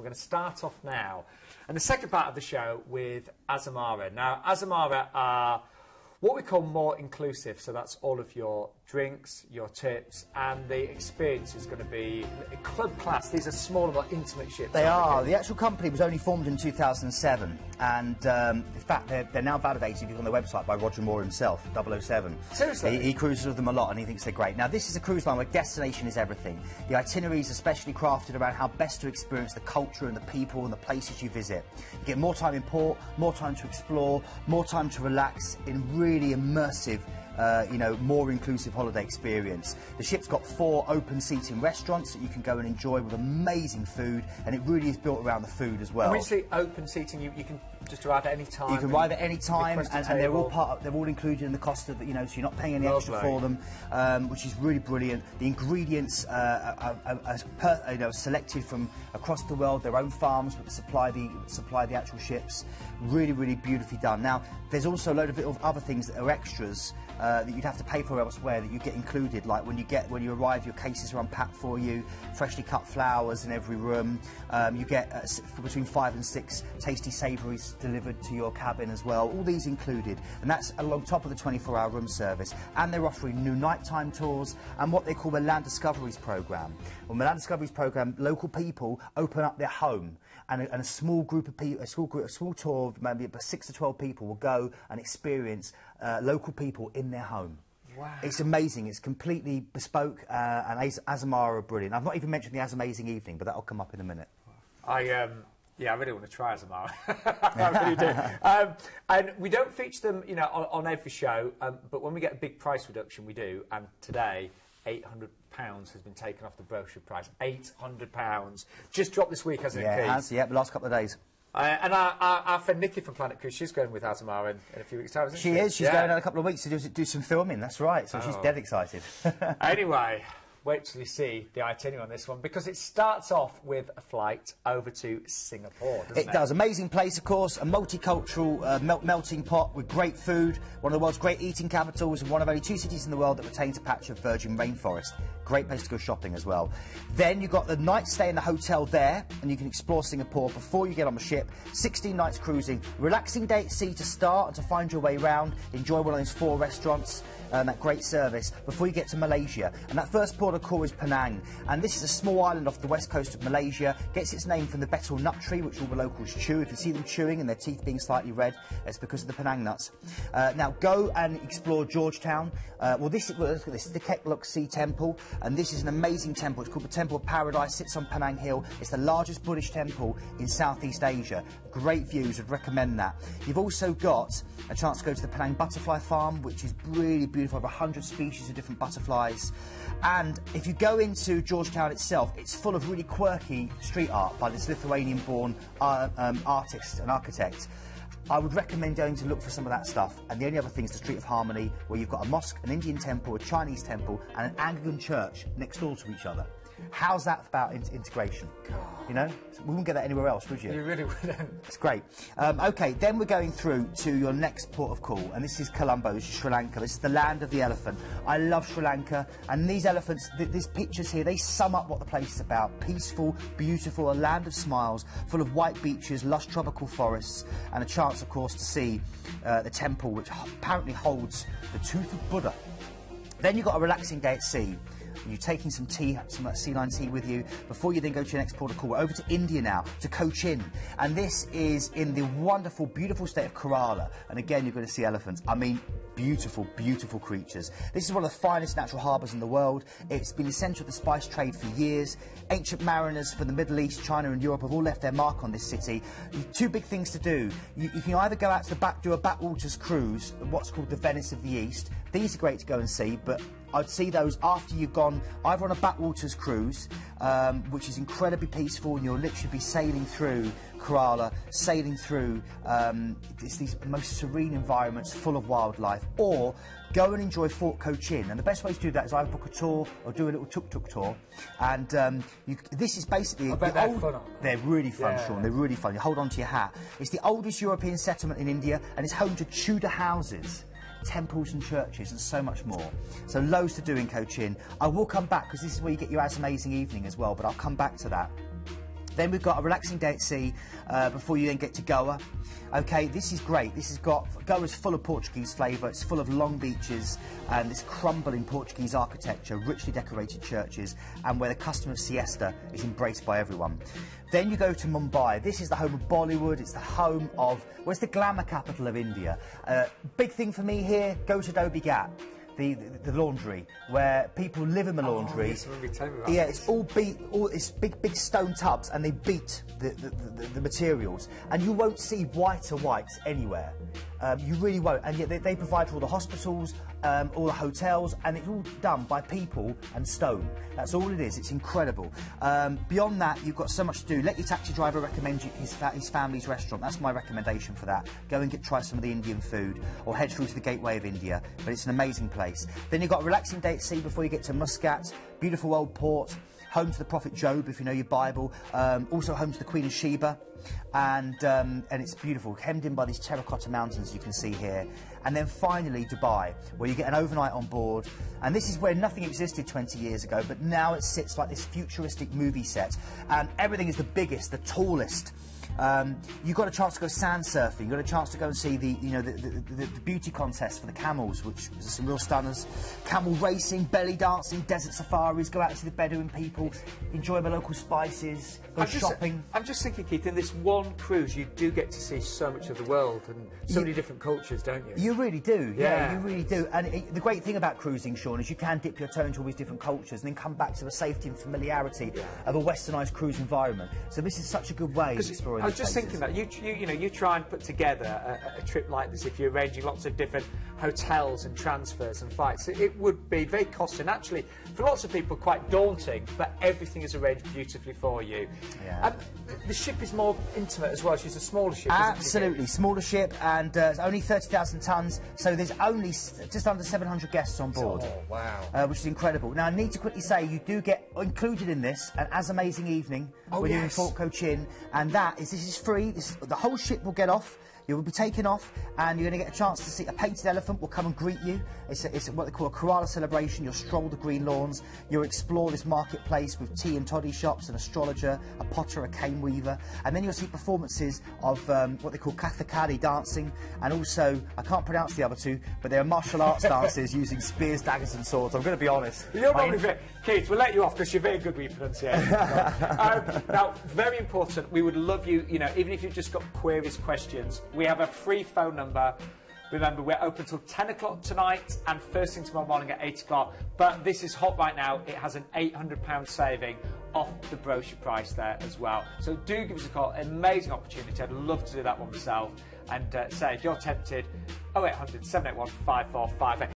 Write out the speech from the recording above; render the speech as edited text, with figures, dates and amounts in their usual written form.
We're going to start off now. And the second part of the show with Azamara. Now, Azamara are what we call more inclusive, so that's all of your drinks, your tips, and the experience is going to be club class. These are smaller, more intimate ships. They are. The actual company was only formed in 2007, and in fact, they're now validated on their website by Roger Moore himself, 007. Seriously? He cruises with them a lot, and he thinks they're great. Now, this is a cruise line where destination is everything. The itineraries are specially crafted around how best to experience the culture and the people and the places you visit. You get more time in port, more time to explore, more time to relax in really immersive, more inclusive holiday experience. The ship's got 4 open seating restaurants that you can go and enjoy with amazing food, and it really is built around the food as well. And when you say open seating, you can just arrive at any time. You can arrive at any time, and they're all included in the cost of so you're not paying any extra for them, which is really brilliant. The ingredients are selected from across the world, their own farms, but supply the actual ships. Really, really beautifully done. Now, there's also a load of other things that are extras that you'd have to pay for elsewhere that you get included, like when you arrive, your cases are unpacked for you, freshly cut flowers in every room. You get between 5 and 6 tasty savouries delivered to your cabin as well. All these included, and that's along top of the 24-hour room service. And they're offering new nighttime tours and what they call the Land Discoveries programme. On the Land Discoveries programme, local people open up their home, and a small group of people, a small tour of maybe about 6 to 12 people will go and experience local people in their home. Wow. It's amazing. It's completely bespoke, and Azamara are brilliant. I've not even mentioned the Azamazing Evening, but that'll come up in a minute. Yeah, I really want to try Azamara. I really do. And we don't feature them, on every show, but when we get a big price reduction, we do. And today, £800 has been taken off the brochure price. £800. Just dropped this week, hasn't it, Keith? Yeah, it has. Yeah, the last couple of days. And our friend Nikki from Planet Cruise, she's going with Azamara in a few weeks' time, isn't she? She is. She's going in a couple of weeks to do some filming. That's right. So she's dead excited. Anyway, wait till you see the itinerary on this one, because it starts off with a flight over to Singapore, doesn't it? It does. Amazing place, of course. A multicultural melting pot with great food. One of the world's great eating capitals, and one of only 2 cities in the world that retains a patch of virgin rainforest. Great place to go shopping as well. Then you've got the night stay in the hotel there, and you can explore Singapore before you get on the ship. 16 nights cruising. Relaxing day at sea to start and to find your way round. Enjoy one of those 4 restaurants. That great service before you get to Malaysia, and that first port of call is Penang, and this is a small island off the west coast of Malaysia. Gets its name from the betel nut tree, which all the locals chew. If you see them chewing and their teeth being slightly red, it's because of the Penang nuts. Now go and explore Georgetown. This is the Ketluk Sea Temple, and this is an amazing temple. It's called the Temple of Paradise. Sits on Penang Hill. It's the largest Buddhist temple in Southeast Asia. Great views. Would recommend that. You've also got a chance to go to the Penang Butterfly Farm, which is really beautiful. Over 100 species of different butterflies. And if you go into Georgetown itself, it's full of really quirky street art by this Lithuanian-born artist and architect. I would recommend going to look for some of that stuff. And the only other thing is the Street of Harmony, where you've got a mosque, an Indian temple, a Chinese temple, and an Anglican church next door to each other. How's that about integration? God. We wouldn't get that anywhere else, would you? You really wouldn't. It's great. OK, then we're going through to your next port of call, and this is Colombo, Sri Lanka. This is the land of the elephant. I love Sri Lanka, and these elephants, these pictures here, they sum up what the place is about. Peaceful, beautiful, a land of smiles, full of white beaches, lush tropical forests, and a chance, of course, to see the temple, which apparently holds the tooth of Buddha. Then you've got a relaxing day at sea. You're taking some tea, some of that sea line tea with you, before you then go to your next port of call. We're over to India now, to Cochin. And this is in the wonderful, beautiful state of Kerala. And again, you're going to see elephants. I mean, beautiful, beautiful creatures. This is one of the finest natural harbours in the world. It's been essential to the spice trade for years. Ancient mariners from the Middle East, China and Europe have all left their mark on this city. 2 big things to do. You can either go out to do a backwaters cruise, what's called the Venice of the East. These are great to go and see, but I'd see those after you've gone either on a backwaters cruise, which is incredibly peaceful, and you'll literally be sailing through Kerala, sailing through these most serene environments full of wildlife, or go and enjoy Fort Cochin. And the best way to do that is either book a tour or do a little tuk-tuk tour. And this is basically... They're really fun, Sean. They're really fun. You hold on to your hat. It's the oldest European settlement in India, and it's home to Tudor houses, temples and churches and so much more. So loads to do in Cochin. I will come back because this is where you get your Azamazing Evening as well, but I'll come back to that. Then we've got a relaxing day at sea before you then get to Goa. Okay, this is great. This has got, Goa's full of Portuguese flavour. It's full of long beaches and this crumbling Portuguese architecture, richly decorated churches, and where the custom of siesta is embraced by everyone. Then you go to Mumbai. This is the home of Bollywood. It's the home of, well, it's the glamour capital of India. Big thing for me here, go to Dhobi Ghat. The laundry, where people live in the laundry. Yes, yeah, it's all it's big stone tubs, and they beat the materials, and you won't see whiter whites anywhere. You really won't, and yet they provide for all the hospitals, all the hotels, and it's all done by people and stone. That's all it is. It's incredible. Beyond that, you've got so much to do. Let your taxi driver recommend you his family's restaurant. That's my recommendation for that. Go and try some of the Indian food, or head through to the Gateway of India. But it's an amazing place. Then you've got a relaxing day at sea before you get to Muscat. Beautiful old port. Home to the Prophet Job, if you know your Bible. Also home to the Queen of Sheba. And it's beautiful, hemmed in by these terracotta mountains you can see here. And then finally Dubai, where you get an overnight on board. And this is where nothing existed 20 years ago, but now it sits like this futuristic movie set. And everything is the biggest, the tallest. You got a chance to go sand surfing. You got a chance to go and see the beauty contest for the camels, which was some real stunners. Camel racing, belly dancing, desert safaris. Go out and see the Bedouin people, enjoy the local spices, go shopping. I'm just thinking, Keith, in this one cruise, you do get to see so much of the world and so many different cultures, don't you? You really do. Yeah, you really do. And the great thing about cruising, Sean, is you can dip your toe into all these different cultures and then come back to the safety and familiarity of a westernised cruise environment. So this is such a good way of exploring. I was just thinking that you try and put together a trip like this. If you're arranging lots of different hotels and transfers and flights, it would be very costly and actually for lots of people quite daunting. But everything is arranged beautifully for you. Yeah. The ship is more intimate as well. She's a smaller ship. Absolutely, smaller ship, and it's only 30,000 tonnes. So there's only just under 700 guests on board. Oh wow! Which is incredible. Now I need to quickly say you do get included in this an As Amazing Evening when you're in Fort Cochin, and this is free. The whole ship will get off. You will be taken off, and you're going to get a chance to see a painted elephant will come and greet you. It's what they call a Kerala celebration. You'll stroll the green lawns. You'll explore this marketplace with tea and toddy shops, an astrologer, a potter, a cane weaver, and then you'll see performances of what they call Kathakali dancing, and also, I can't pronounce the other two, but they are martial arts dances using spears, daggers and swords. I'm going to be honest. You're not very, Keith, we'll let you off because you're very good with your pronunciation. Now, very important, we would love you, even if you've just got queries, questions, we have a free phone number. Remember, we're open till 10 o'clock tonight and first thing tomorrow morning at 8 o'clock. But this is hot right now. It has an £800 saving off the brochure price there as well. So do give us a call. Amazing opportunity. I'd love to do that one myself. And say, if you're tempted, 0800 781 5458.